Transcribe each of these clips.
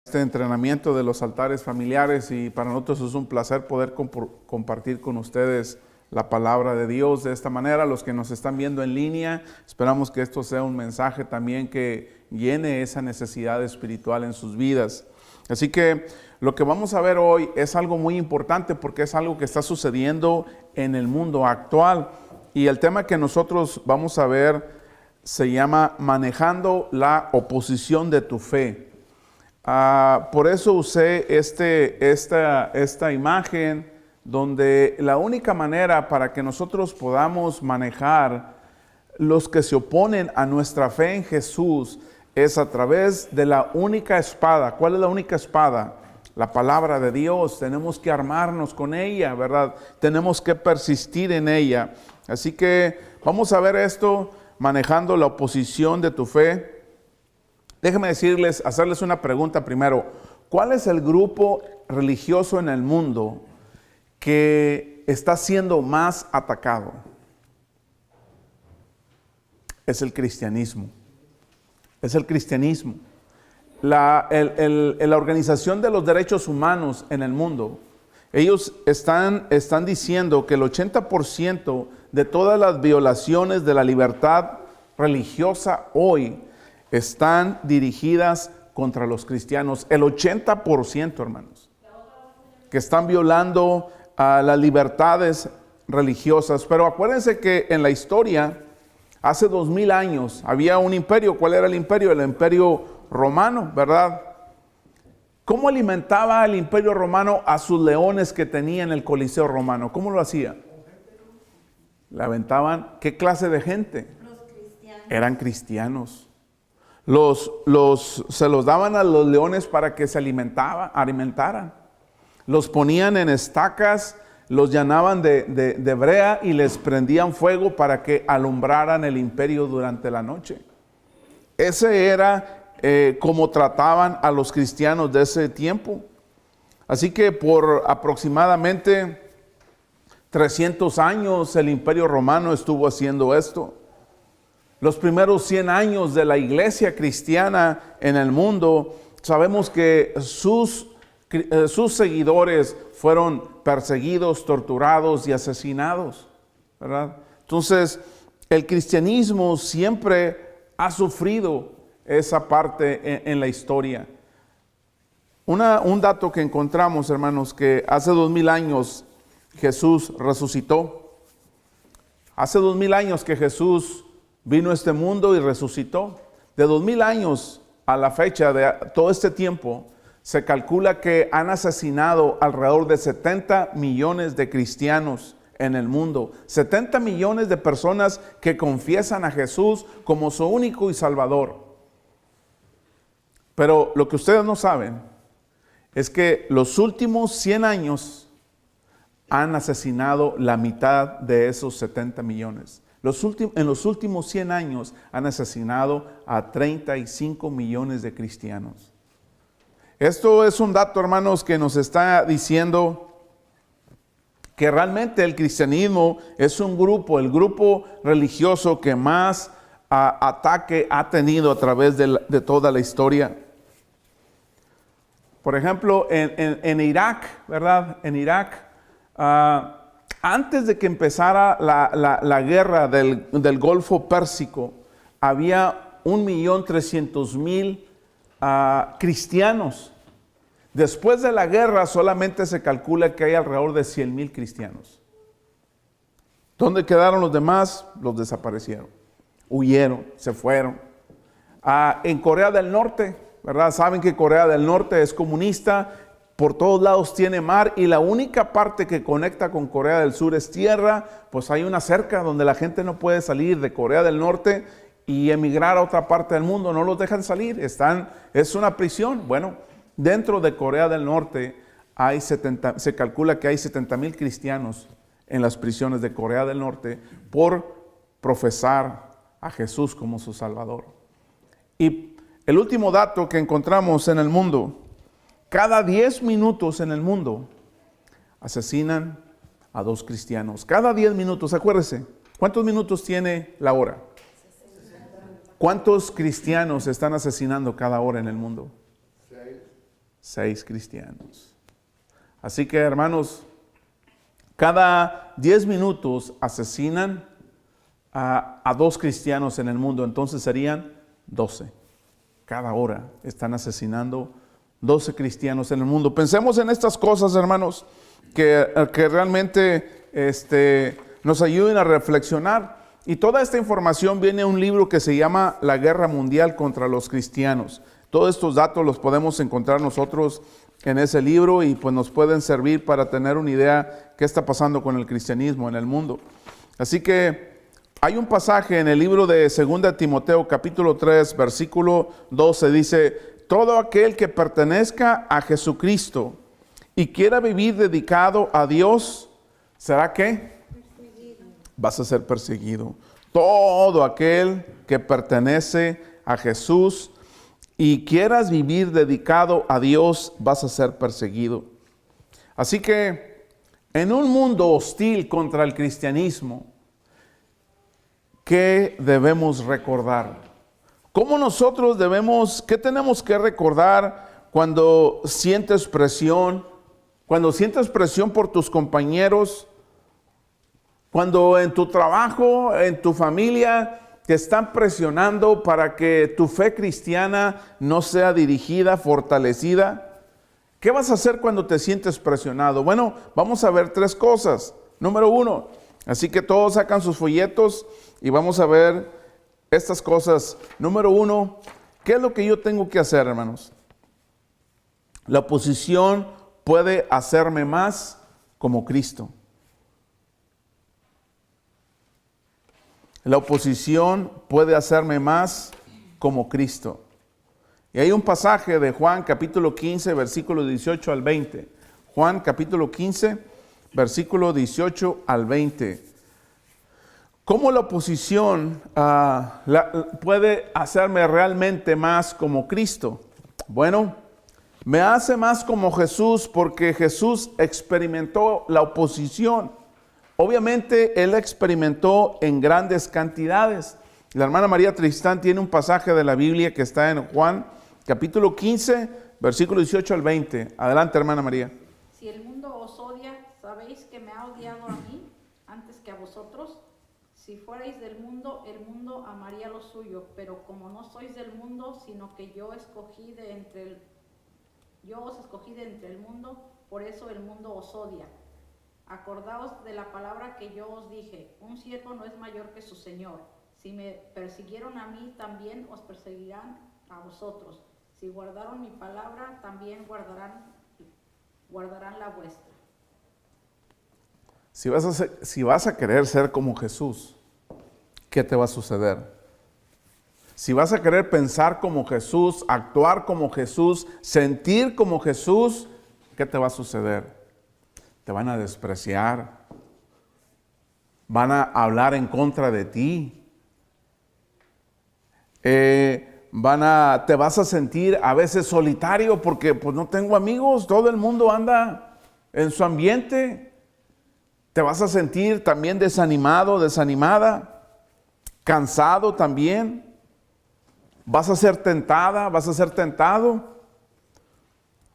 Este entrenamiento de los altares familiares, y para nosotros es un placer poder compartir con ustedes la palabra de Dios de esta manera. Los que nos están viendo en línea, esperamos que esto sea un mensaje también que llene esa necesidad espiritual en sus vidas. Así que lo que vamos a ver hoy es algo muy importante porque es algo que está sucediendo en el mundo actual, y el tema que nosotros vamos a ver se llama manejando la oposición de tu fe. Por eso usé esta imagen, donde la única manera para que nosotros podamos manejar los que se oponen a nuestra fe en Jesús es a través de la única espada. ¿Cuál es la única espada? La palabra de Dios. Tenemos que armarnos con ella, ¿verdad? Tenemos que persistir en ella. Así que vamos a ver esto, manejando la oposición de tu fe. Déjenme hacerles una pregunta primero. ¿Cuál es el grupo religioso en el mundo que está siendo más atacado? Es el cristianismo. Es el cristianismo. La Organización de los Derechos Humanos en el mundo, ellos están diciendo que el 80% de todas las violaciones de la libertad religiosa hoy están dirigidas contra los cristianos. El 80%, hermanos, que están violando las libertades religiosas. Pero acuérdense que en la historia, hace 2000 años, había un imperio. ¿Cuál era el imperio? El imperio romano, ¿verdad? ¿Cómo alimentaba el imperio romano a sus leones que tenía en el Coliseo romano? ¿Cómo lo hacía? Le aventaban. ¿Qué clase de gente? Los cristianos. Eran cristianos. Se los daban a los leones para que se alimentaran. Los ponían en estacas, los llenaban de brea y les prendían fuego para que alumbraran el imperio durante la noche. Ese era como trataban a los cristianos de ese tiempo. Así que por aproximadamente 300 años el imperio romano estuvo haciendo esto. Los primeros 100 años de la iglesia cristiana en el mundo, sabemos que sus seguidores fueron perseguidos, torturados y asesinados, ¿verdad? Entonces, el cristianismo siempre ha sufrido esa parte en la historia. Un dato que encontramos, hermanos, que hace 2000 años Jesús resucitó. Hace 2000 años que Jesús vino a este mundo y resucitó. De 2000 años a la fecha de todo este tiempo, se calcula que han asesinado alrededor de 70 millones de cristianos en el mundo. 70 millones de personas que confiesan a Jesús como su único y salvador. Pero lo que ustedes no saben es que los últimos 100 años han asesinado la mitad de esos 70 millones. En los últimos 100 años han asesinado a 35 millones de cristianos. Esto es un dato, hermanos, que nos está diciendo que realmente el cristianismo es el grupo religioso que más ataque ha tenido a través de toda la historia. Por ejemplo, en Irak, ¿verdad? En Irak, antes de que empezara la guerra del Golfo Pérsico, había 1.300.000 cristianos. Después de la guerra solamente se calcula que hay alrededor de 100.000 cristianos. ¿Dónde quedaron los demás? Los desaparecieron, huyeron, se fueron. En Corea del Norte, ¿verdad? Saben que Corea del Norte es comunista. Por todos lados tiene mar, y la única parte que conecta con Corea del Sur es tierra. Pues hay una cerca donde la gente no puede salir de Corea del Norte y emigrar a otra parte del mundo. No los dejan salir, es una prisión. Bueno, dentro de Corea del Norte se calcula que hay 70,000 cristianos en las prisiones de Corea del Norte por profesar a Jesús como su Salvador. Y el último dato que encontramos en el mundo: cada 10 minutos en el mundo asesinan a 2 cristianos. Cada 10 minutos, acuérdese. ¿Cuántos minutos tiene la hora? ¿Cuántos cristianos están asesinando cada hora en el mundo? 6 cristianos. Así que, hermanos, cada 10 minutos asesinan a 2 cristianos en el mundo, entonces serían 12. Cada hora están asesinando 12 cristianos en el mundo. Pensemos en estas cosas, hermanos, que realmente nos ayuden a reflexionar. Y toda esta información viene de un libro que se llama La Guerra Mundial contra los Cristianos. Todos estos datos los podemos encontrar nosotros en ese libro y pues nos pueden servir para tener una idea qué está pasando con el cristianismo en el mundo. Así que hay un pasaje en el libro de 2 Timoteo capítulo 3 versículo 12, dice: todo aquel que pertenezca a Jesucristo y quiera vivir dedicado a Dios, ¿será qué? Perseguido. Vas a ser perseguido. Todo aquel que pertenece a Jesús y quieras vivir dedicado a Dios, vas a ser perseguido. Así que en un mundo hostil contra el cristianismo, ¿qué debemos recordar? ¿Cómo nosotros qué tenemos que recordar cuando sientes presión? Cuando sientes presión por tus compañeros, cuando en tu trabajo, en tu familia, te están presionando para que tu fe cristiana no sea dirigida, fortalecida. ¿Qué vas a hacer cuando te sientes presionado? Bueno, vamos a ver 3 cosas. Número 1, así que todos sacan sus folletos y vamos a ver estas cosas. Número 1, ¿qué es lo que yo tengo que hacer, hermanos? La oposición puede hacerme más como Cristo. La oposición puede hacerme más como Cristo. Y hay un pasaje de Juan capítulo 15, versículo 18 al 20. Juan capítulo 15, versículo 18 al 20. ¿Cómo la oposición puede hacerme realmente más como Cristo? Bueno, me hace más como Jesús porque Jesús experimentó la oposición. Obviamente, Él experimentó en grandes cantidades. La hermana María Tristán tiene un pasaje de la Biblia que está en Juan, capítulo 15, versículo 18 al 20. Adelante, hermana María. Si el mundo os odia, ¿sabéis que me ha odiado a mí antes que a vosotros? Si fuerais del mundo, el mundo amaría lo suyo, pero como no sois del mundo, sino que yo os escogí de entre el mundo, por eso el mundo os odia. Acordaos de la palabra que yo os dije: un siervo no es mayor que su señor. Si me persiguieron a mí, también os perseguirán a vosotros. Si guardaron mi palabra, también guardarán la vuestra. Si vas a querer ser como Jesús, ¿qué te va a suceder? Si vas a querer pensar como Jesús, actuar como Jesús, sentir como Jesús, ¿qué te va a suceder? Te van a despreciar, van a hablar en contra de ti, te vas a sentir a veces solitario porque pues no tengo amigos, todo el mundo anda en su ambiente. Te vas a sentir también desanimado, desanimada, cansado también. Vas a ser tentada, vas a ser tentado.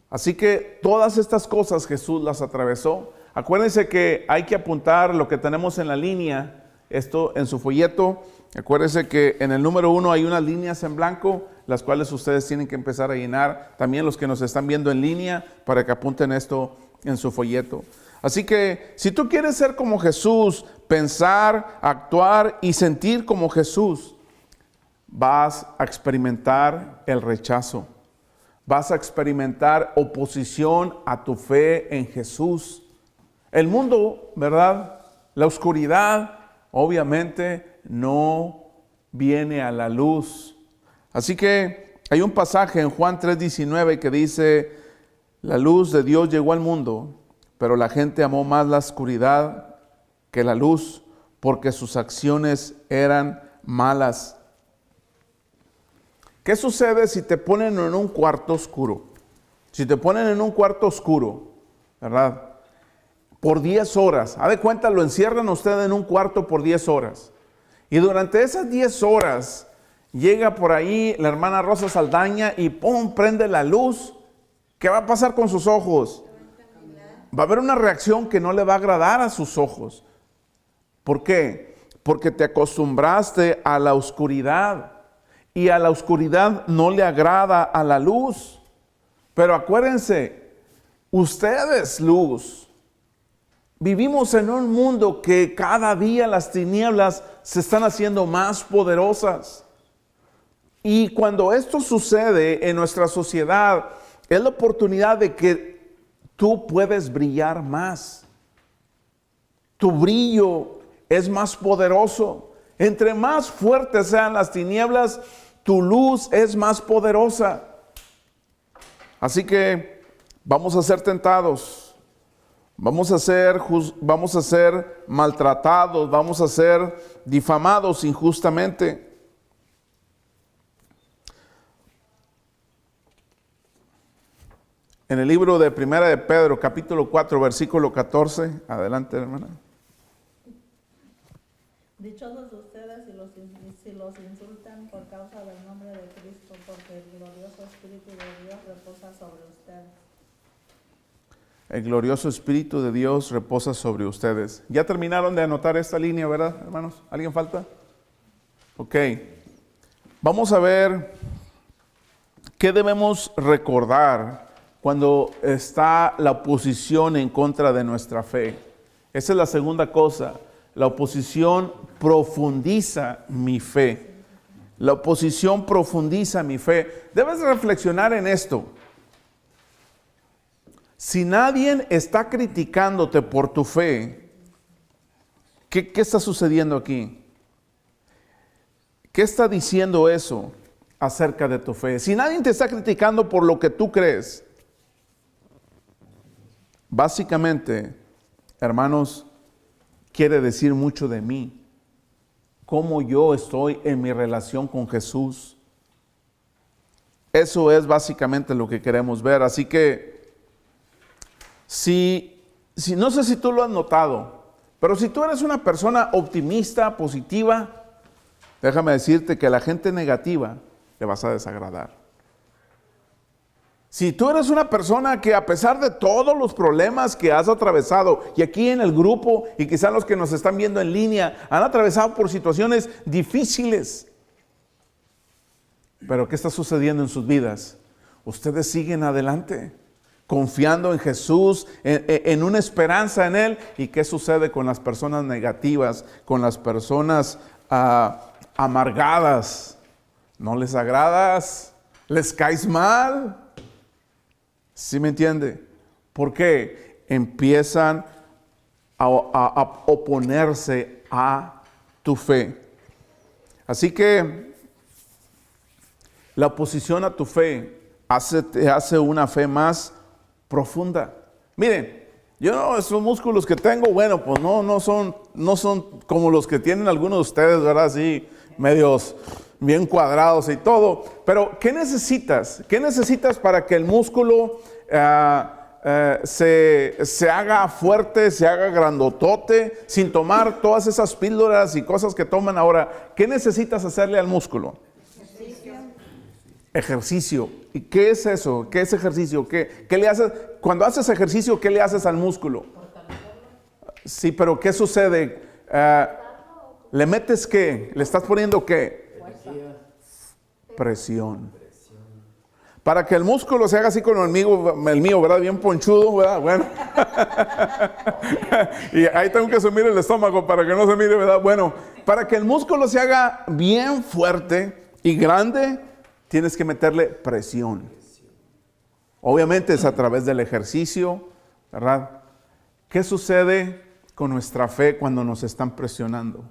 Así que todas estas cosas Jesús las atravesó. Acuérdense que hay que apuntar lo que tenemos en la línea, esto en su folleto. Acuérdense que en el número 1 hay unas líneas en blanco, las cuales ustedes tienen que empezar a llenar. También los que nos están viendo en línea, para que apunten esto en su folleto. Así que si tú quieres ser como Jesús, pensar, actuar y sentir como Jesús, vas a experimentar el rechazo. Vas a experimentar oposición a tu fe en Jesús. El mundo, ¿verdad? La oscuridad, obviamente, no viene a la luz. Así que hay un pasaje en Juan 3:19 que dice: la luz de Dios llegó al mundo, pero la gente amó más la oscuridad que la luz, porque sus acciones eran malas. ¿Qué sucede si te ponen en un cuarto oscuro? Si te ponen en un cuarto oscuro, ¿verdad? Por 10 horas. Haz de cuenta, lo encierran usted en un cuarto por 10 horas. Y durante esas 10 horas llega por ahí la hermana Rosa Saldaña y ¡pum!, prende la luz. ¿Qué va a pasar con sus ojos? Va a haber una reacción que no le va a agradar a sus ojos. ¿Por qué? Porque te acostumbraste a la oscuridad y a la oscuridad no le agrada a la luz. Pero acuérdense, ustedes luz. Vivimos en un mundo que cada día las tinieblas se están haciendo más poderosas. Y cuando esto sucede en nuestra sociedad, es la oportunidad de que tú puedes brillar más. Tu brillo es más poderoso. Entre más fuertes sean las tinieblas, tu luz es más poderosa. Así que vamos a ser tentados, vamos a ser maltratados, vamos a ser difamados injustamente. En el libro de Primera de Pedro, capítulo 4, versículo 14. Adelante, hermana. Dichosos ustedes si los insultan por causa del nombre de Cristo, porque el glorioso Espíritu de Dios reposa sobre ustedes. El glorioso Espíritu de Dios reposa sobre ustedes. Ya terminaron de anotar esta línea, ¿verdad, hermanos? ¿Alguien falta? Ok. Vamos a ver qué debemos recordar cuando está la oposición en contra de nuestra fe. Esa es la segunda cosa. La oposición profundiza mi fe. La oposición profundiza mi fe. Debes reflexionar en esto. Si nadie está criticándote por tu fe, ¿qué está sucediendo aquí? ¿Qué está diciendo eso acerca de tu fe? Si nadie te está criticando por lo que tú crees, básicamente, hermanos, quiere decir mucho de mí. Cómo yo estoy en mi relación con Jesús. Eso es básicamente lo que queremos ver. Así que, si no sé si tú lo has notado, pero si tú eres una persona optimista, positiva, déjame decirte que a la gente negativa le vas a desagradar. Si tú eres una persona que a pesar de todos los problemas que has atravesado, y aquí en el grupo, y quizás los que nos están viendo en línea, han atravesado por situaciones difíciles. Pero ¿qué está sucediendo en sus vidas? Ustedes siguen adelante, confiando en Jesús, en una esperanza en Él. ¿Y qué sucede con las personas negativas, con las personas amargadas? ¿No les agradas? ¿Les caes mal? ¿Sí me entiende? Porque empiezan a oponerse a tu fe. Así que la oposición a tu fe te hace una fe más profunda. Miren, yo esos músculos que tengo, bueno, pues no son como los que tienen algunos de ustedes, ¿verdad? Así, medios bien cuadrados y todo. Pero, ¿qué necesitas? ¿Qué necesitas para que el músculo se haga fuerte, se haga grandotote, sin tomar todas esas píldoras y cosas que toman ahora? ¿Qué necesitas hacerle al músculo? Ejercicio. ¿Y qué es eso? ¿Qué es ejercicio? ¿Qué le haces? Cuando haces ejercicio, ¿qué le haces al músculo? Sí, pero ¿qué sucede? ¿Le metes qué? ¿Le estás poniendo qué? Presión. Para que el músculo se haga así como el mío, ¿verdad? Bien ponchudo, ¿verdad? Bueno. Y ahí tengo que sumir el estómago para que no se mire, ¿verdad? Bueno, para que el músculo se haga bien fuerte y grande, tienes que meterle presión. Obviamente es a través del ejercicio, ¿verdad? ¿Qué sucede con nuestra fe cuando nos están presionando?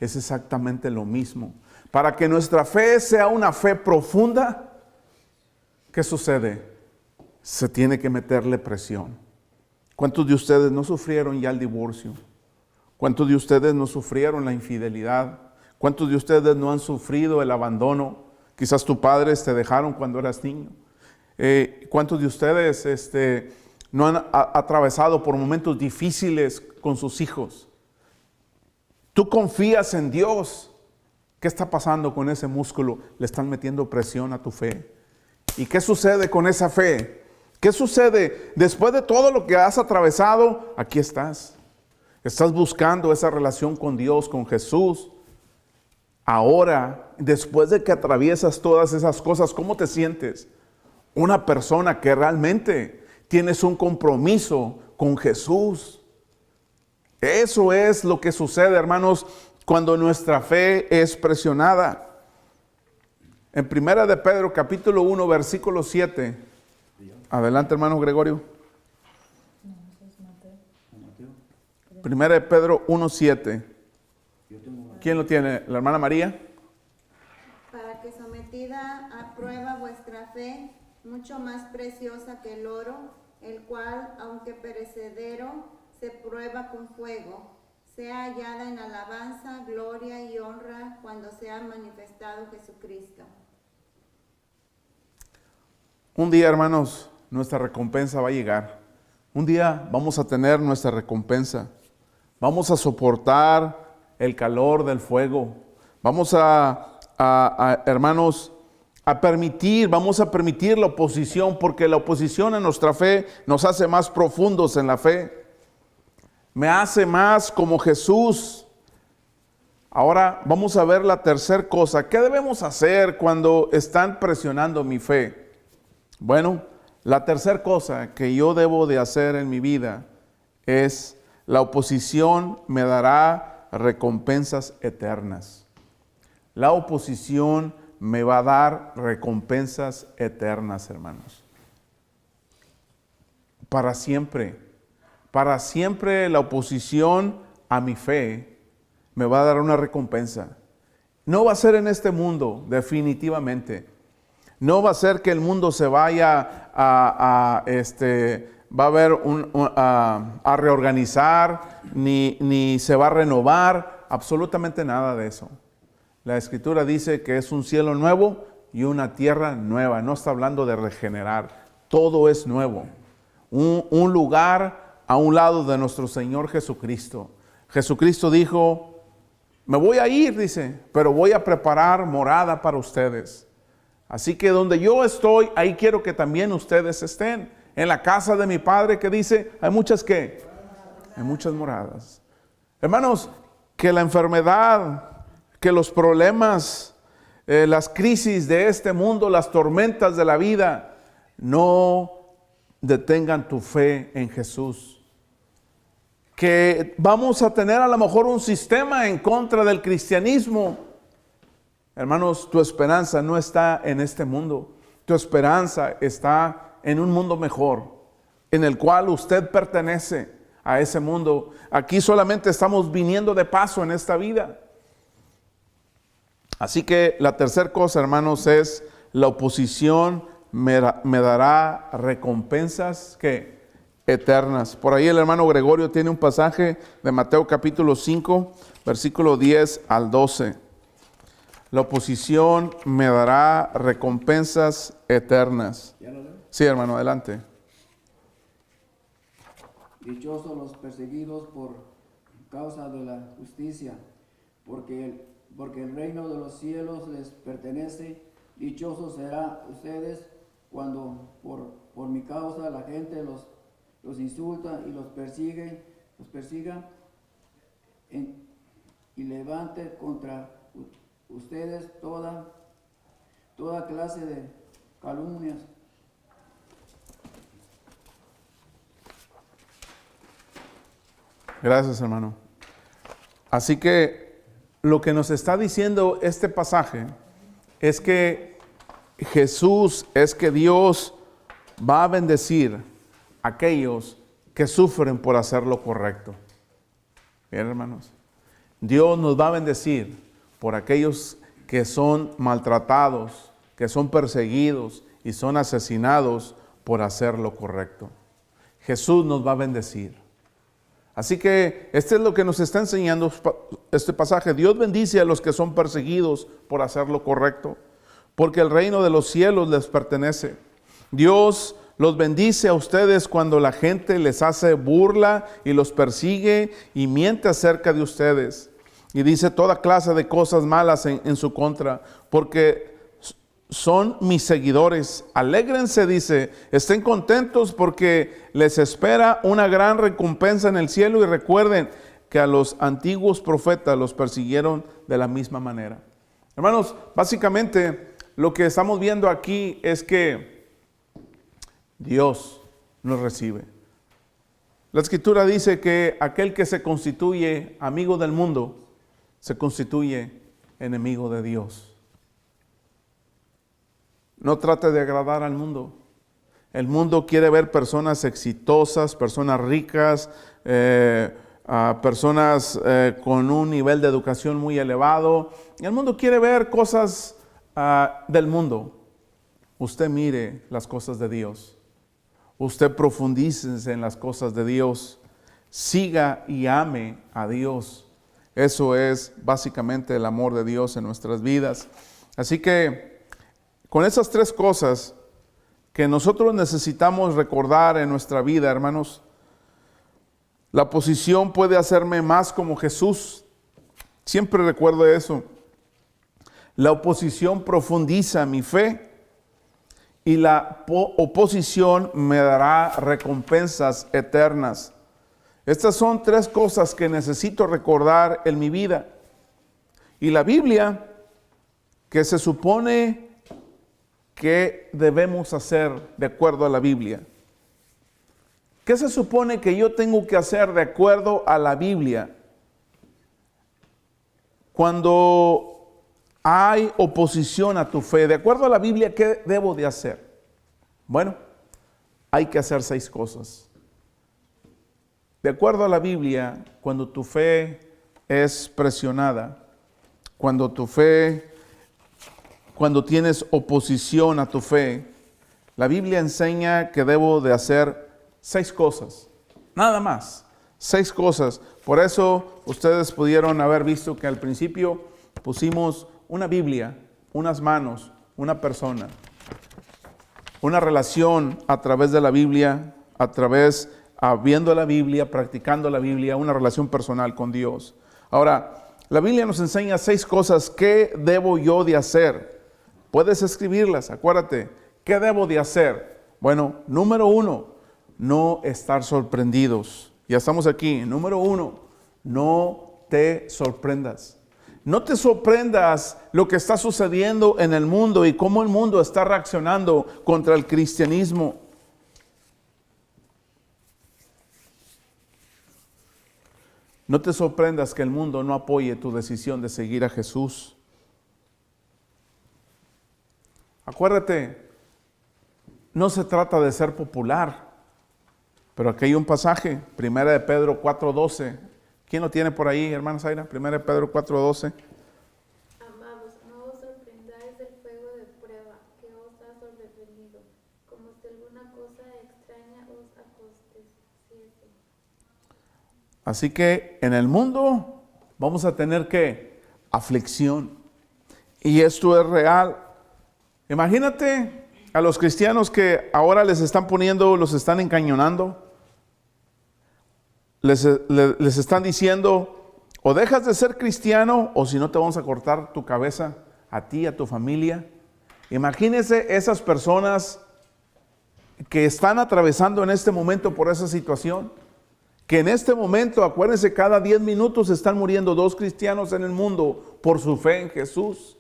Es exactamente lo mismo. Para que nuestra fe sea una fe profunda, ¿qué sucede? Se tiene que meterle presión. ¿Cuántos de ustedes no sufrieron ya el divorcio? ¿Cuántos de ustedes no sufrieron la infidelidad? ¿Cuántos de ustedes no han sufrido el abandono? Quizás tus padres te dejaron cuando eras niño. ¿Cuántos de ustedes no han atravesado por momentos difíciles con sus hijos? Tú confías en Dios. ¿Qué está pasando con ese músculo? Le están metiendo presión a tu fe. ¿Y qué sucede con esa fe? ¿Qué sucede? Después de todo lo que has atravesado, aquí estás. Estás buscando esa relación con Dios, con Jesús. Ahora, después de que atraviesas todas esas cosas, ¿cómo te sientes? Una persona que realmente tienes un compromiso con Jesús. Eso es lo que sucede, hermanos, cuando nuestra fe es presionada. En 1 de Pedro, capítulo 1, versículo 7. Adelante, hermano Gregorio. 1 de Pedro 1, 7. ¿Quién lo tiene? ¿La hermana María? Para que sometida a prueba vuestra fe, mucho más preciosa que el oro, el cual, aunque perecedero, se prueba con fuego, sea hallada en alabanza, gloria y honra cuando sea manifestado Jesucristo. Un día, hermanos, nuestra recompensa va a llegar. Un día vamos a tener nuestra recompensa. Vamos a soportar el calor del fuego. Vamos hermanos, vamos a permitir la oposición, porque la oposición en nuestra fe nos hace más profundos en la fe. Me hace más como Jesús. Ahora vamos a ver la tercera cosa. ¿Qué debemos hacer cuando están presionando mi fe? Bueno, la tercera cosa que yo debo de hacer en mi vida es: la oposición me dará recompensas eternas. La oposición me va a dar recompensas eternas, hermanos. Para siempre. Para siempre la oposición a mi fe me va a dar una recompensa. No va a ser en este mundo, definitivamente. No va a ser que el mundo se vaya a reorganizar, ni se va a renovar, absolutamente nada de eso. La Escritura dice que es un cielo nuevo y una tierra nueva. No está hablando de regenerar, todo es nuevo. Un lugar a un lado de nuestro Señor Jesucristo. Jesucristo dijo: me voy a ir, dice, pero voy a preparar morada para ustedes. Así que donde yo estoy, ahí quiero que también ustedes estén. En la casa de mi Padre, que dice, hay muchas ¿qué? Hay muchas moradas. Hermanos, que la enfermedad, que los problemas, las crisis de este mundo, las tormentas de la vida, no detengan tu fe en Jesús. Que vamos a tener a lo mejor un sistema en contra del cristianismo. Hermanos, tu esperanza no está en este mundo. Tu esperanza está en un mundo mejor, en el cual usted pertenece a ese mundo. Aquí solamente estamos viniendo de paso en esta vida. Así que la tercera cosa, hermanos, es: la oposición me dará recompensas que eternas. Por ahí el hermano Gregorio tiene un pasaje de Mateo capítulo 5, versículo 10 al 12. La oposición me dará recompensas eternas. Sí, hermano, adelante. Dichosos los perseguidos por causa de la justicia, porque el reino de los cielos les pertenece. Dichosos serán ustedes cuando por mi causa la gente los insulta y los persiga y levante contra ustedes toda clase de calumnias. Gracias, hermano. Así que lo que nos está diciendo este pasaje es que Jesús, es que Dios va a bendecir a aquellos que sufren por hacer lo correcto. Bien, hermanos. Dios nos va a bendecir por aquellos que son maltratados, que son perseguidos y son asesinados por hacer lo correcto. Jesús nos va a bendecir. Así que este es lo que nos está enseñando este pasaje. Dios bendice a los que son perseguidos por hacer lo correcto, porque el reino de los cielos les pertenece. Dios los bendice a ustedes cuando la gente les hace burla y los persigue y miente acerca de ustedes. Y dice toda clase de cosas malas en su contra, porque son mis seguidores. Alégrense, dice, estén contentos porque les espera una gran recompensa en el cielo, y recuerden que a los antiguos profetas los persiguieron de la misma manera. Hermanos, básicamente lo que estamos viendo aquí es que Dios nos recibe. La Escritura dice que aquel que se constituye amigo del mundo se constituye enemigo de Dios. No trate de agradar al mundo. El mundo quiere ver personas exitosas, personas ricas, personas con un nivel de educación muy elevado. El mundo quiere ver cosas del mundo. Usted mire las cosas de Dios. Usted profundice en las cosas de Dios. Siga y ame a Dios. Eso es básicamente el amor de Dios en nuestras vidas. Así que con esas tres cosas que nosotros necesitamos recordar en nuestra vida, hermanos, la oposición puede hacerme más como Jesús. Siempre recuerdo eso. La oposición profundiza mi fe y la oposición me dará recompensas eternas. Estas son tres cosas que necesito recordar en mi vida. Y la Biblia, que se supone que debemos hacer de acuerdo a la Biblia. ¿Qué se supone que yo tengo que hacer de acuerdo a la Biblia? Cuando hay oposición a tu fe, de acuerdo a la Biblia, ¿qué debo de hacer? Bueno, hay que hacer 6 cosas. De acuerdo a la Biblia, cuando tu fe es presionada, cuando tienes oposición a tu fe, la Biblia enseña que debo de hacer 6 cosas, nada más, 6 cosas. Por eso ustedes pudieron haber visto que al principio pusimos una Biblia, unas manos, una persona, una relación a través de la Biblia, viendo la Biblia, practicando la Biblia, una relación personal con Dios. Ahora, la Biblia nos enseña 6 cosas que debo yo de hacer. Puedes escribirlas, acuérdate, ¿qué debo de hacer? Bueno, número 1, no estar sorprendidos. Ya estamos aquí. Número 1, no te sorprendas. No te sorprendas lo que está sucediendo en el mundo y cómo el mundo está reaccionando contra el cristianismo. No te sorprendas que el mundo no apoye tu decisión de seguir a Jesús. Acuérdate, no se trata de ser popular, pero aquí hay un pasaje, 1 de Pedro 4:12. ¿Quién lo tiene por ahí, hermana Zaira? 1 de Pedro 4:12. Amados, no os sorprendáis del fuego de prueba que os ha sobrevenido, como si alguna cosa extraña os aconteciese. Así que en el mundo vamos a tener ¿qué? Aflicción. Y esto es real. Imagínate a los cristianos que ahora los están encañonando. Les están diciendo, o dejas de ser cristiano, o si no te vamos a cortar tu cabeza, a ti, a tu familia. Imagínense esas personas que están atravesando en este momento por esa situación. Que en este momento, acuérdense, cada 10 minutos están muriendo 2 cristianos en el mundo por su fe en Jesús.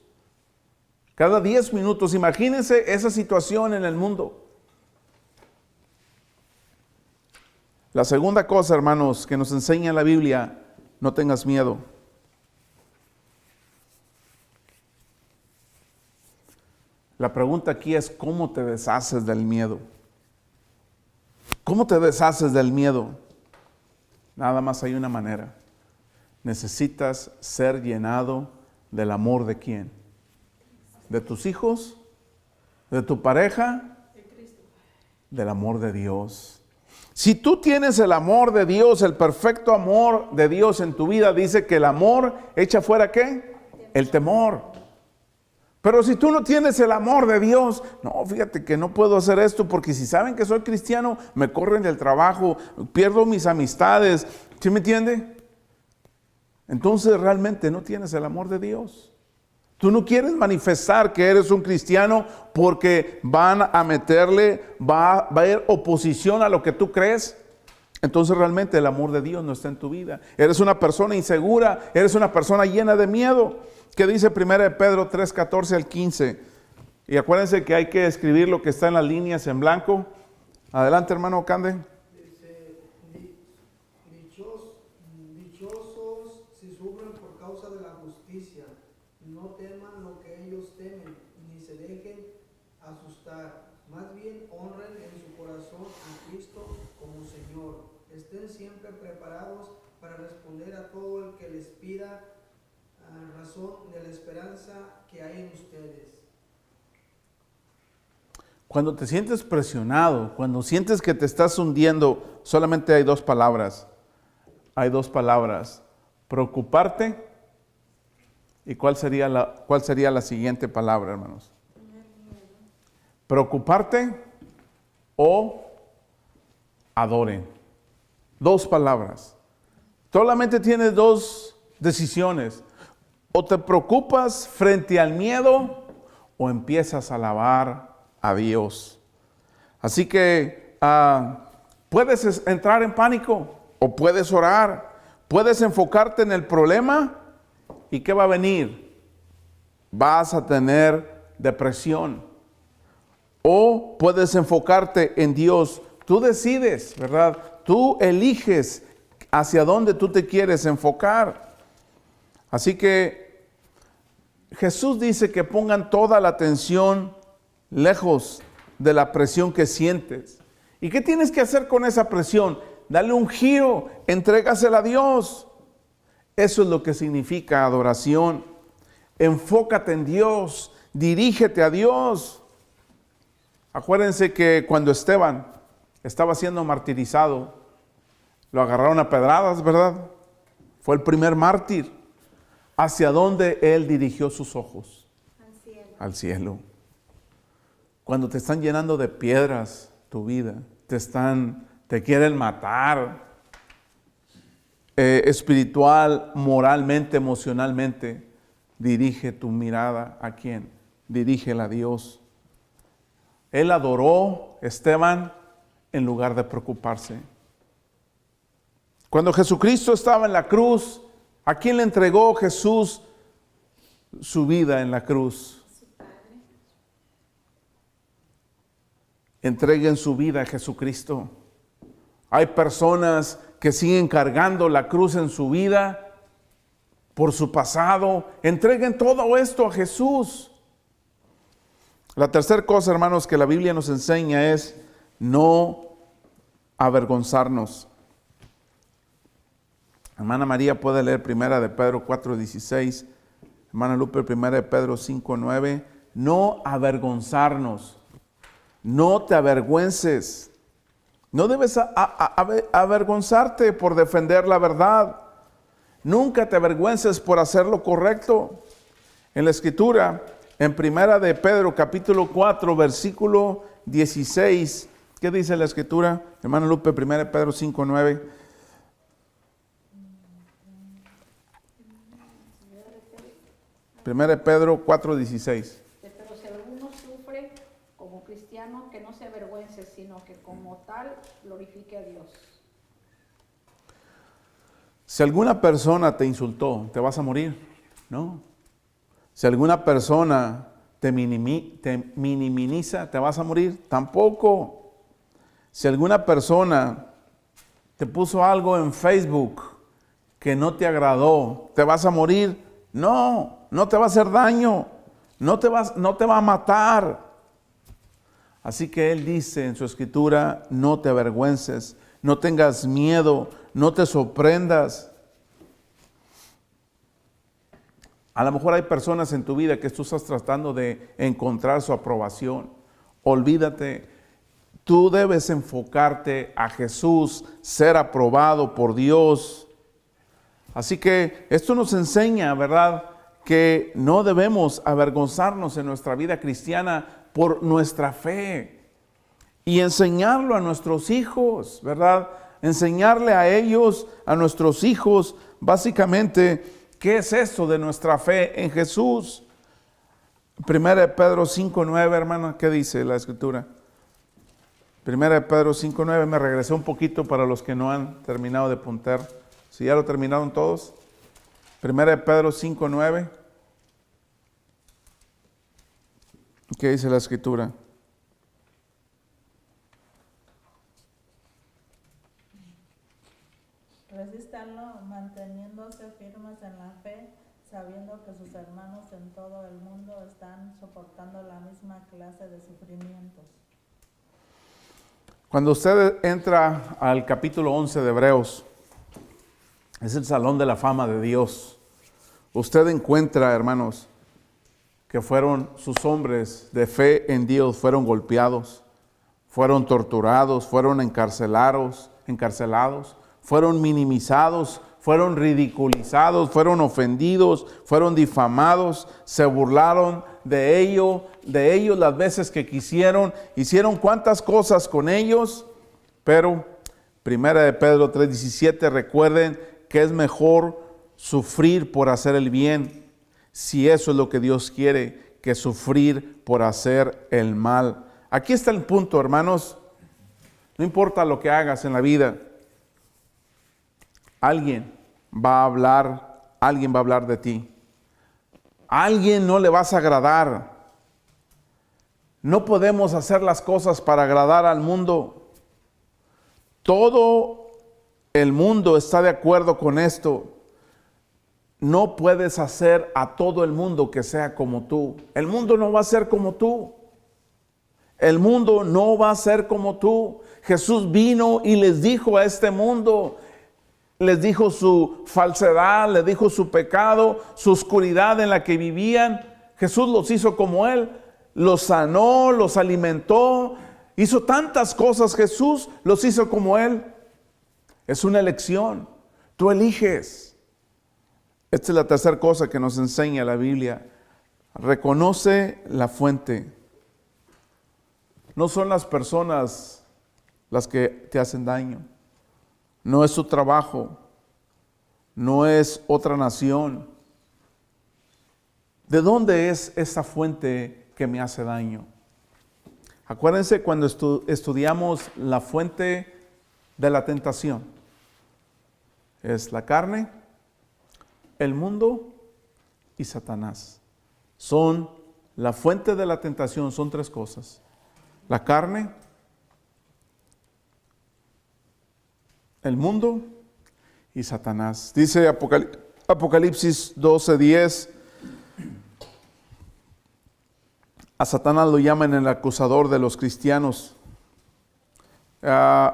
Cada 10 minutos, imagínense esa situación en el mundo. La segunda cosa, hermanos, que nos enseña la Biblia, no tengas miedo. La pregunta aquí es, ¿cómo te deshaces del miedo? ¿Cómo te deshaces del miedo? Nada más hay una manera. Necesitas ser llenado del amor de ¿quién? ¿De tus hijos? ¿De tu pareja? Del amor de Dios. Si tú tienes el amor de Dios, el perfecto amor de Dios en tu vida, dice que el amor echa fuera ¿qué? El temor. Pero si tú no tienes el amor de Dios, no, fíjate que no puedo hacer esto porque si saben que soy cristiano, me corren del trabajo, pierdo mis amistades. ¿Sí me entiende? Entonces realmente no tienes el amor de Dios. Tú no quieres manifestar que eres un cristiano porque van a meterle, va a haber oposición a lo que tú crees. Entonces realmente el amor de Dios no está en tu vida. Eres una persona insegura, eres una persona llena de miedo. ¿Qué dice 1 Pedro 3, 14 al 15? Y acuérdense que hay que escribir lo que está en las líneas en blanco. Adelante, hermano Cande. Dice, dichosos si sufren por causa de la justicia, no teman lo que ellos temen, ni se dejen asustar, más bien honren en su corazón a Cristo como Señor. Estén siempre preparados para responder a todo el que les pida razón de la esperanza que hay en ustedes. Cuando te sientes presionado, cuando sientes que te estás hundiendo, solamente hay dos palabras. Hay dos palabras. Preocuparte. ¿Y cuál sería la siguiente palabra, hermanos? Preocuparte o adoren. Dos palabras. Solamente tienes dos decisiones. O te preocupas frente al miedo o empiezas a alabar a Dios. Así que puedes entrar en pánico o puedes orar, puedes enfocarte en el problema y ¿qué va a venir? Vas a tener depresión. O puedes enfocarte en Dios. Tú decides, ¿verdad? Tú eliges hacia dónde tú te quieres enfocar. Así que Jesús dice que pongan toda la atención lejos de la presión que sientes. ¿Y qué tienes que hacer con esa presión? Dale un giro, entrégasela a Dios. Eso es lo que significa adoración. Enfócate en Dios, dirígete a Dios. Acuérdense que cuando Esteban estaba siendo martirizado, lo agarraron a pedradas, ¿verdad? Fue el primer mártir. ¿Hacia dónde él dirigió sus ojos? Al cielo. Al cielo. Cuando te están llenando de piedras tu vida, te quieren matar, espiritual, moralmente, emocionalmente, dirige tu mirada ¿a quién? Dirígela a Dios. Él adoró, Esteban, en lugar de preocuparse. Cuando Jesucristo estaba en la cruz, ¿a quién le entregó Jesús su vida en la cruz? Entreguen su vida a Jesucristo. Hay personas que siguen cargando la cruz en su vida por su pasado. Entreguen todo esto a Jesús. La tercera cosa, hermanos, que la Biblia nos enseña es no avergonzarnos. Hermana María puede leer 1 de Pedro 4:16. Hermana Lupe, 1 de Pedro 5:9. No avergonzarnos. No te avergüences. No debes avergonzarte por defender la verdad. Nunca te avergüences por hacer lo correcto. En la Escritura, en 1 de Pedro capítulo 4, versículo 16, ¿qué dice la Escritura? Hermano Lupe, 1 de Pedro 5:9. Primera de Pedro 4:16. Pero si alguno sufre como cristiano, que no se avergüence, sino que como tal glorifique a Dios. Si alguna persona te insultó, ¿te vas a morir? No. Si alguna persona te minimiza, ¿te vas a morir? Tampoco. Si alguna persona te puso algo en Facebook que no te agradó, ¿te vas a morir? No, no te va a hacer daño, no te va a matar. Así que Él dice en su Escritura, no te avergüences, no tengas miedo, no te sorprendas. A lo mejor hay personas en tu vida que tú estás tratando de encontrar su aprobación. Olvídate, tú debes enfocarte a Jesús, ser aprobado por Dios. Así que esto nos enseña, ¿verdad?, que no debemos avergonzarnos en nuestra vida cristiana por nuestra fe y enseñarlo a nuestros hijos, ¿verdad? Enseñarle a ellos, a nuestros hijos, básicamente, ¿qué es eso de nuestra fe en Jesús? Primera de Pedro 5:9, hermano, ¿qué dice la escritura? Primera de Pedro 5:9, me regresé un poquito para los que no han terminado de apuntar. Si ya lo terminaron todos. Primera de Pedro 5:9. ¿Qué dice la escritura? Resístanlo manteniéndose firmes en la fe, sabiendo que sus hermanos en todo el mundo están soportando la misma clase de sufrimientos. Cuando usted entra al capítulo 11 de Hebreos, es el salón de la fama de Dios. Usted encuentra, hermanos, que fueron sus hombres de fe en Dios, fueron golpeados, fueron torturados, fueron encarcelados, fueron minimizados, fueron ridiculizados, fueron ofendidos, fueron difamados, se burlaron de ellos las veces que quisieron, hicieron cuantas cosas con ellos, pero Primera de Pedro 3:17, recuerden que es mejor sufrir por hacer el bien, si eso es lo que Dios quiere, que sufrir por hacer el mal. Aquí está el punto, hermanos. No importa lo que hagas en la vida, alguien va a hablar de ti. A alguien no le vas a agradar. No podemos hacer las cosas para agradar al mundo. Todo el mundo está de acuerdo con esto. No puedes hacer a todo el mundo que sea como tú. El mundo no va a ser como tú. El mundo no va a ser como tú. Jesús vino y les dijo a este mundo, les dijo su falsedad, les dijo su pecado, su oscuridad en la que vivían. Jesús los hizo como Él, los sanó, los alimentó, hizo tantas cosas. Jesús los hizo como Él. Es una elección, tú eliges. Esta es la tercera cosa que nos enseña la Biblia. Reconoce la fuente. No son las personas las que te hacen daño. No es su trabajo. No es otra nación. ¿De dónde es esa fuente que me hace daño? Acuérdense cuando estudiamos la fuente de la tentación. Es la carne, el mundo y Satanás. Son la fuente de la tentación, son tres cosas. La carne, el mundo y Satanás. Dice Apocalipsis 12:10, a Satanás lo llaman el acusador de los cristianos.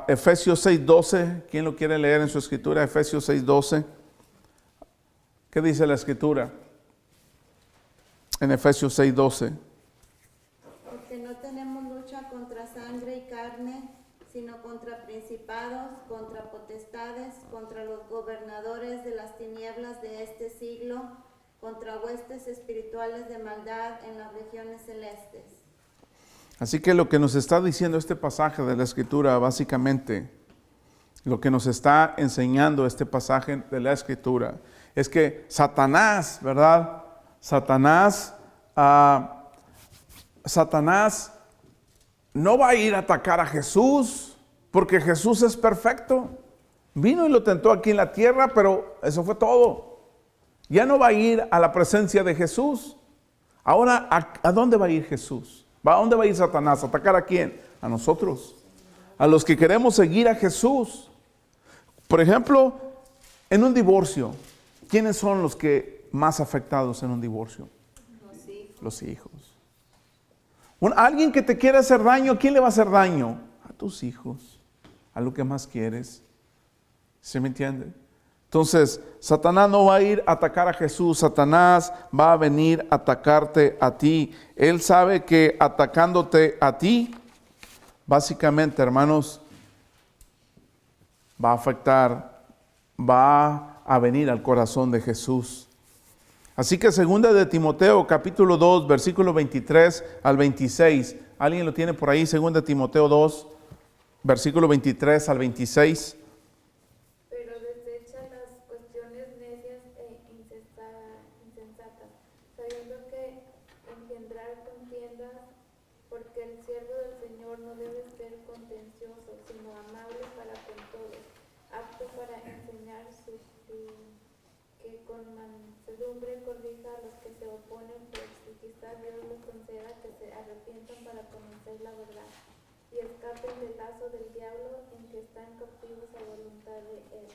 Efesios 6:12, ¿quién lo quiere leer en su escritura? Efesios 6:12. ¿Qué dice la escritura? En Efesios 6:12. Porque no tenemos lucha contra sangre y carne, sino contra principados, contra potestades, contra los gobernadores de las tinieblas de este siglo, contra huestes espirituales de maldad en las regiones celestes. Así que lo que nos está diciendo este pasaje de la escritura, básicamente, lo que nos está enseñando este pasaje de la escritura, es que Satanás, ¿verdad? Satanás no va a ir a atacar a Jesús, porque Jesús es perfecto. Vino y lo tentó aquí en la tierra, pero eso fue todo. Ya no va a ir a la presencia de Jesús. Ahora, ¿a dónde va a ir Jesús? ¿A dónde va a ir Satanás? ¿A atacar a quién? A nosotros. A los que queremos seguir a Jesús. Por ejemplo, en un divorcio, ¿quiénes son los que más afectados en un divorcio? Los hijos. Alguien que te quiere hacer daño, ¿a quién le va a hacer daño? A tus hijos, a lo que más quieres. ¿Se me entiende? Entonces, Satanás no va a ir a atacar a Jesús. Satanás va a venir a atacarte a ti. Él sabe que atacándote a ti, básicamente, hermanos, va a afectar, va a venir al corazón de Jesús. Así que 2 de Timoteo, capítulo 2, versículo 23 al 26. ¿Alguien lo tiene por ahí? 2 de Timoteo 2, versículo 23 al 26. Pero desecha las cuestiones necias e insensatas, sabiendo que en engendrar contiendas, porque el siervo del Señor no debe ser contencioso, sino amable para con todos, apto para enseñar, que con mansedumbre corrija a los que se oponen, pues, y quizás Dios les conceda que se arrepientan para conocer la verdad y escapen del lazo del diablo en que están cautivos a voluntad de él.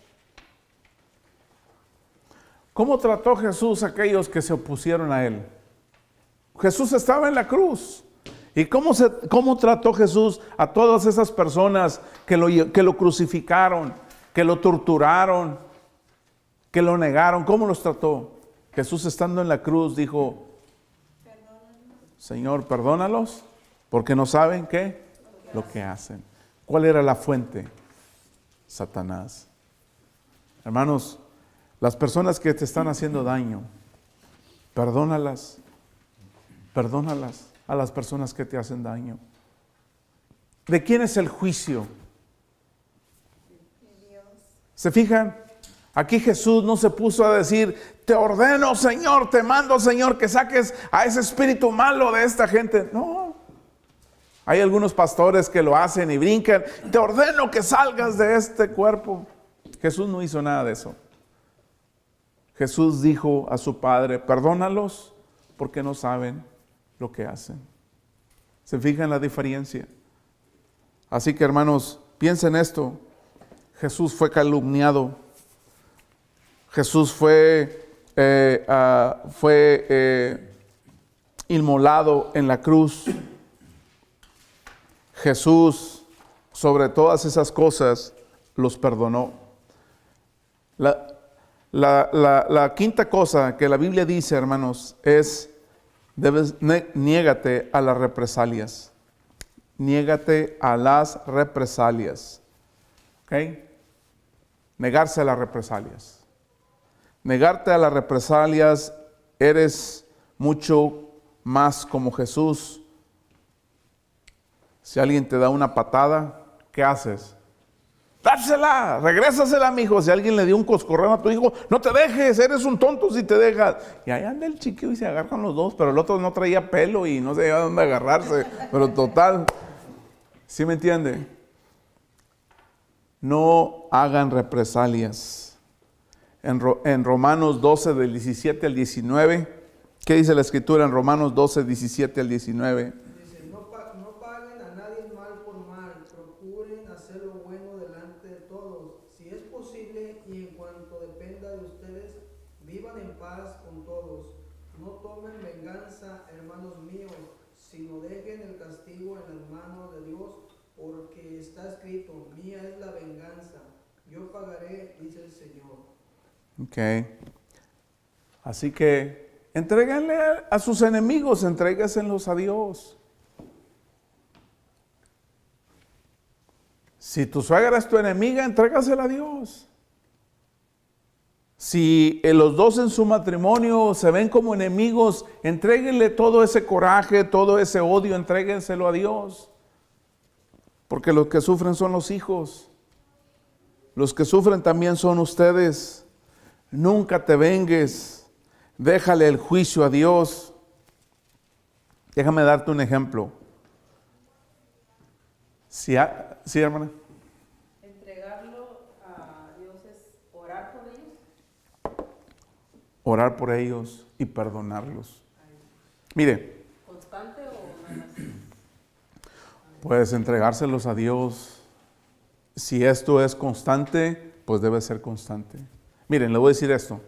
¿Cómo trató Jesús a aquellos que se opusieron a él? Jesús estaba en la cruz. ¿Y cómo trató Jesús a todas esas personas que lo crucificaron, que lo torturaron, que lo negaron? ¿Cómo los trató? Jesús, estando en la cruz, dijo: Señor, perdónalos, porque no saben qué, lo que hacen. ¿Cuál era la fuente? Satanás. Hermanos, las personas que te están haciendo daño, perdónalas. Perdónalas a las personas que te hacen daño. ¿De quién es el juicio? ¿Se fijan? Aquí Jesús no se puso a decir: te ordeno, Señor, te mando, Señor, que saques a ese espíritu malo de esta gente. No. Hay algunos pastores que lo hacen y brincan: te ordeno que salgas de este cuerpo. Jesús no hizo nada de eso. Jesús dijo a su Padre: perdónalos porque no saben lo que hacen. ¿Se fijan la diferencia? Así que, hermanos, piensen esto. Jesús fue calumniado. Jesús fue inmolado en la cruz. Jesús, sobre todas esas cosas, los perdonó. La quinta cosa que la Biblia dice, hermanos, es: niégate a las represalias. Niégate a las represalias. ¿Ok? Negarse a las represalias. Negarte a las represalias, eres mucho más como Jesús. Si alguien te da una patada, ¿qué haces? Dásela, regrésasela, mijo. Si alguien le dio un coscorrón a tu hijo, no te dejes, eres un tonto si te dejas. Y ahí anda el chiquillo y se agarran los dos, pero el otro no traía pelo y no sabía dónde agarrarse. Pero total, ¿sí me entiende? No hagan represalias. En Romanos 12, del 17 al 19, ¿qué dice la Escritura en Romanos 12, 17 al 19? Dice: no paguen a nadie mal por mal, procuren hacer lo bueno delante de todos. Si es posible y en cuanto dependa de ustedes, vivan en paz con todos. No tomen venganza, hermanos míos, sino dejen el castigo en las manos de Dios, porque está escrito: mía es la venganza, yo pagaré, dice el Señor. Ok. Así que entréguenle a sus enemigos, entréguenselos a Dios. Si tu suegra es tu enemiga, entrégasela a Dios. Si los dos en su matrimonio se ven como enemigos, entréguenle todo ese coraje, todo ese odio, entréguenselo a Dios. Porque los que sufren son los hijos. Los que sufren también son ustedes. Nunca te vengues. Déjale el juicio a Dios. Déjame darte un ejemplo. Sí, hermana. Entregarlo a Dios es orar por ellos. Orar por ellos y perdonarlos. Mire. ¿Constante o nada más? Puedes entregárselos a Dios. Si esto es constante, pues debe ser constante. Miren, le voy a decir esto.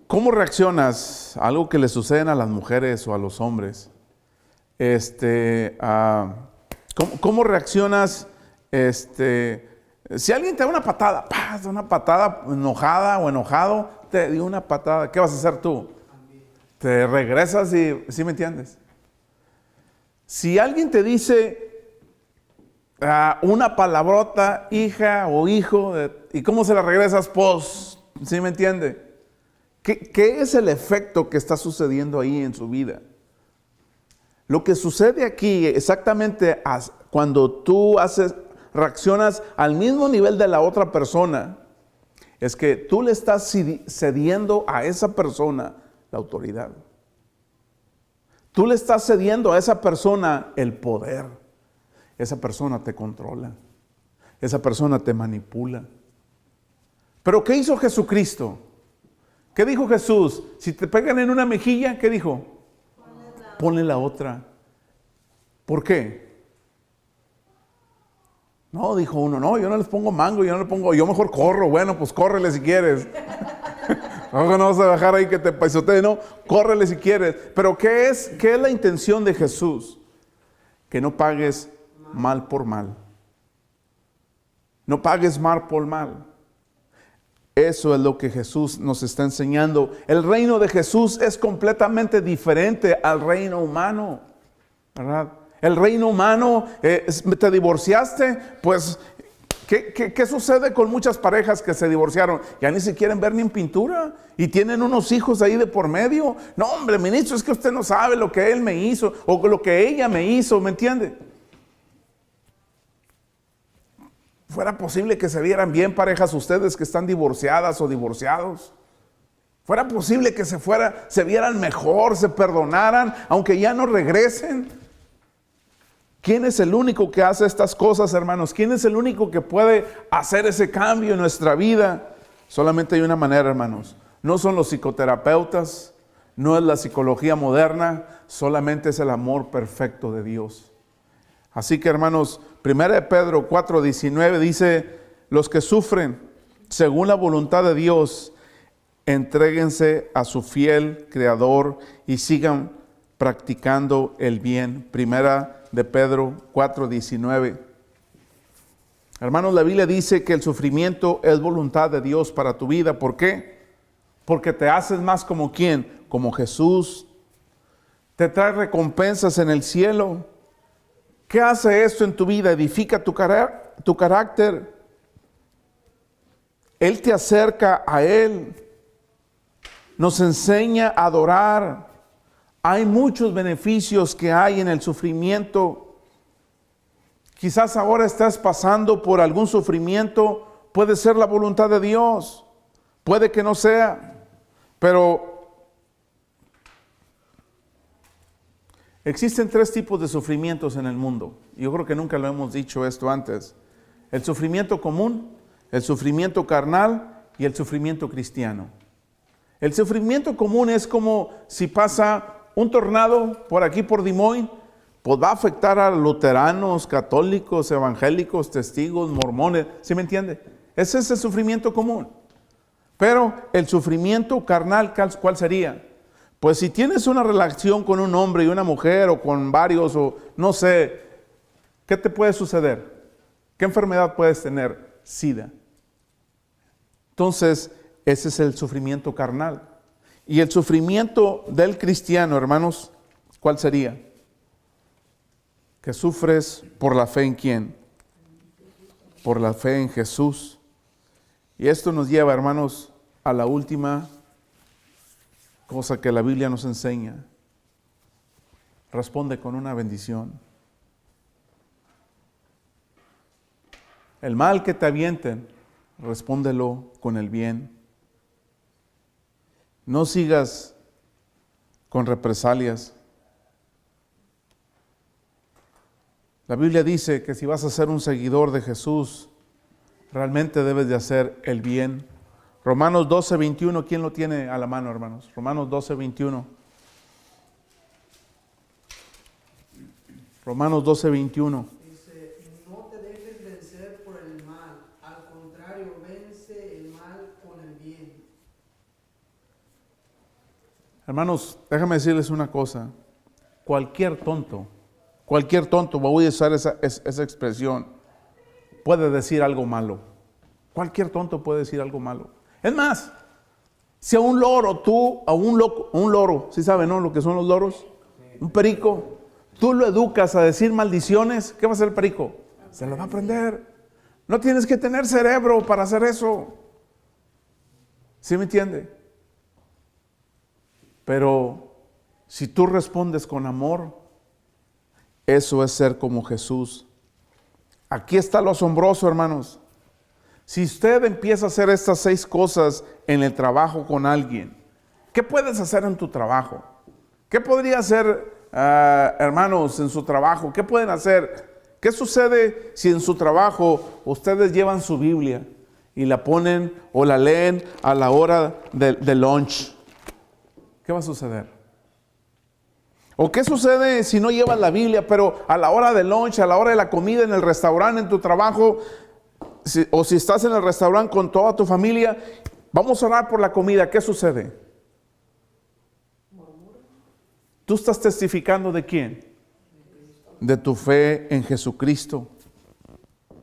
¿Cómo reaccionas a algo que le suceden a las mujeres o a los hombres? ¿Cómo reaccionas? Si alguien te da una patada, enojada o enojado, te dio una patada, ¿qué vas a hacer tú? Te regresas y, ¿sí me entiendes? Si alguien te dice una palabrota, hija o hijo, ¿y cómo se la regresas? Pues, ¿sí me entiende? ¿Qué es el efecto que está sucediendo ahí en su vida? Lo que sucede aquí exactamente cuando tú reaccionas al mismo nivel de la otra persona, es que tú le estás cediendo a esa persona la autoridad. Tú le estás cediendo a esa persona el poder. Esa persona te controla. Esa persona te manipula. Pero ¿qué hizo Jesucristo? ¿Qué dijo Jesús? Si te pegan en una mejilla, ¿qué dijo? Ponle la otra. ¿Por qué? No, dijo uno, no, yo no les pongo mango, yo mejor corro. Bueno, pues córrele si quieres. No vas a dejar ahí que te paisotee, no, córrele si quieres. Pero ¿qué es la intención de Jesús? Que no pagues mal por mal. No pagues mal por mal. Eso es lo que Jesús nos está enseñando. El reino de Jesús es completamente diferente al reino humano, ¿verdad? El reino humano, te divorciaste, pues, ¿qué sucede con muchas parejas que se divorciaron? Ya ni se quieren ver ni en pintura y tienen unos hijos ahí de por medio. No, hombre, ministro, es que usted no sabe lo que él me hizo o lo que ella me hizo, ¿me entiende? ¿Fuera posible que se vieran bien parejas ustedes que están divorciadas o divorciados? ¿Fuera posible que se vieran mejor, se perdonaran, aunque ya no regresen? ¿Quién es el único que hace estas cosas, hermanos? ¿Quién es el único que puede hacer ese cambio en nuestra vida? Solamente hay una manera, hermanos. No son los psicoterapeutas, no es la psicología moderna, solamente es el amor perfecto de Dios. Así que, hermanos, 1 Pedro 4:19 dice, los que sufren según la voluntad de Dios, entréguense a su fiel Creador y sigan practicando el bien. 1 Pedro 4:19. Hermanos, la Biblia dice que el sufrimiento es voluntad de Dios para tu vida. ¿Por qué? Porque te haces más como ¿quién? Como Jesús. Te trae recompensas en el cielo. ¿Qué hace esto en tu vida? Edifica tu carácter. Él te acerca a Él. Nos enseña a adorar. Hay muchos beneficios que hay en el sufrimiento. Quizás ahora estás pasando por algún sufrimiento. Puede ser la voluntad de Dios. Puede que no sea. Pero existen 3 tipos de sufrimientos en el mundo. Yo creo que nunca lo hemos dicho esto antes. El sufrimiento común, el sufrimiento carnal y el sufrimiento cristiano. El sufrimiento común es como si pasa un tornado por aquí por Des Moines, pues va a afectar a luteranos, católicos, evangélicos, testigos, mormones, ¿sí me entiende? Ese es el sufrimiento común. Pero el sufrimiento carnal, ¿cuál sería? Pues si tienes una relación con un hombre y una mujer o con varios o no sé, ¿qué te puede suceder? ¿Qué enfermedad puedes tener? SIDA. Entonces, ese es el sufrimiento carnal. Y el sufrimiento del cristiano, hermanos, ¿cuál sería? Que sufres por la fe en ¿quién? Por la fe en Jesús. Y esto nos lleva, hermanos, a la última cosa que la Biblia nos enseña. Responde con una bendición. El mal que te avienten, respóndelo con el bien. No sigas con represalias. La Biblia dice que si vas a ser un seguidor de Jesús, realmente debes de hacer el bien. Romanos 12:21, ¿quién lo tiene a la mano, hermanos? Romanos 12:21. Romanos 12:21. Dice, no te dejes vencer por el mal, al contrario, vence el mal con el bien. Hermanos, déjame decirles una cosa. Cualquier tonto, voy a usar esa expresión, puede decir algo malo. Cualquier tonto puede decir algo malo. Es más, si a un loro, un loro, ¿sí saben, no? Lo que son los loros, un perico, tú lo educas a decir maldiciones, ¿qué va a hacer el perico? Se lo va a aprender. No tienes que tener cerebro para hacer eso. ¿Sí me entiende? Pero si tú respondes con amor, eso es ser como Jesús. Aquí está lo asombroso, hermanos. Si usted empieza a hacer estas 6 cosas en el trabajo con alguien, ¿qué puedes hacer en tu trabajo? ¿Qué podría hacer hermanos, en su trabajo? ¿Qué pueden hacer? ¿Qué sucede si en su trabajo ustedes llevan su Biblia y la ponen o la leen a la hora de lunch? ¿Qué va a suceder? ¿O qué sucede si no llevas la Biblia, pero a la hora del lunch, a la hora de la comida en el restaurante, en tu trabajo, o si estás en el restaurante con toda tu familia, vamos a orar por la comida? ¿Qué sucede? ¿Tú estás testificando de quién? De tu fe en Jesucristo.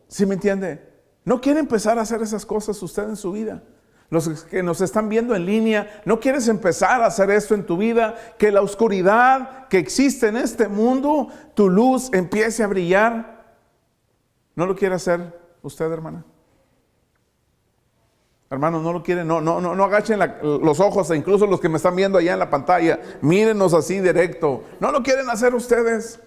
¿Sí me entiende? ¿No quiere empezar a hacer esas cosas usted en su vida? Los que nos están viendo en línea, ¿no quieres empezar a hacer esto en tu vida? Que la oscuridad que existe en este mundo, tu luz empiece a brillar. ¿No lo quiere hacer usted, hermana? Hermanos, no lo quieren, no agachen los ojos, incluso los que me están viendo allá en la pantalla, mírenos así directo. ¿No lo quieren hacer ustedes?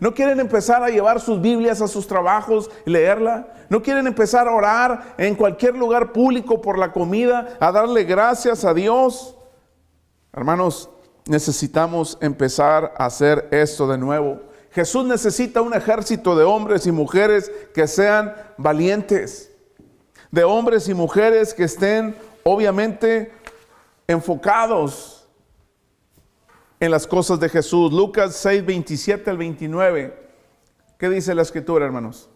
¿No quieren empezar a llevar sus Biblias a sus trabajos y leerla? ¿No quieren empezar a orar en cualquier lugar público por la comida, a darle gracias a Dios? Hermanos, necesitamos empezar a hacer esto de nuevo. Jesús necesita un ejército de hombres y mujeres que sean valientes, de hombres y mujeres que estén obviamente enfocados en las cosas de Jesús. Lucas 6, 27 al 29. ¿Qué dice la Escritura, hermanos?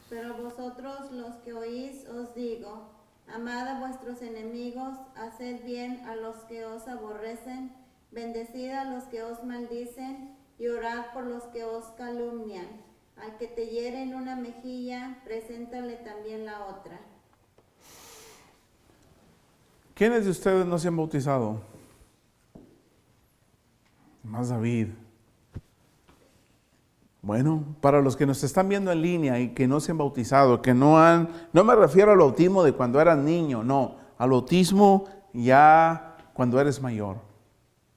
Pero vosotros los que oís os digo, amad a vuestros enemigos, haced bien a los que os aborrecen, bendecid a los que os maldicen, y orad por los que os calumnian. Al que te hiere en una mejilla, preséntale también la otra. ¿Quiénes de ustedes no se han bautizado? Más David. Bueno, para los que nos están viendo en línea y que no se han bautizado, que no me refiero al bautismo de cuando eras niño, no, al bautismo ya cuando eres mayor.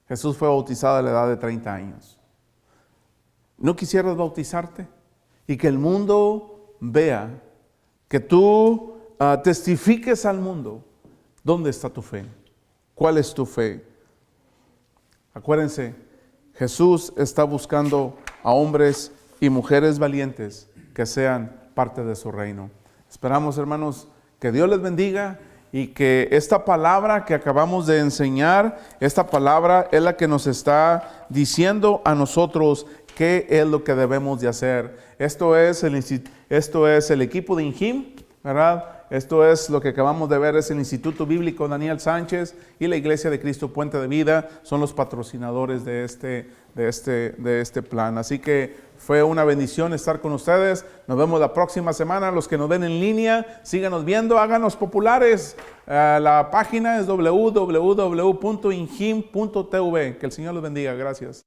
Jesús fue bautizado a la edad de 30 años. ¿No quisieras bautizarte? Y que el mundo vea, que tú testifiques al mundo. ¿Dónde está tu fe? ¿Cuál es tu fe? Acuérdense, Jesús está buscando a hombres y mujeres valientes que sean parte de su reino. Esperamos, hermanos, que Dios les bendiga y que esta palabra que acabamos de enseñar, esta palabra es la que nos está diciendo a nosotros qué es lo que debemos de hacer. Esto es el equipo de INJIM, ¿verdad? Esto es lo que acabamos de ver, es el Instituto Bíblico Daniel Sánchez y la Iglesia de Cristo Puente de Vida, son los patrocinadores de este plan. Así que fue una bendición estar con ustedes. Nos vemos la próxima semana. Los que nos ven en línea, síganos viendo, háganos populares. La página es www.injim.tv. Que el Señor los bendiga. Gracias.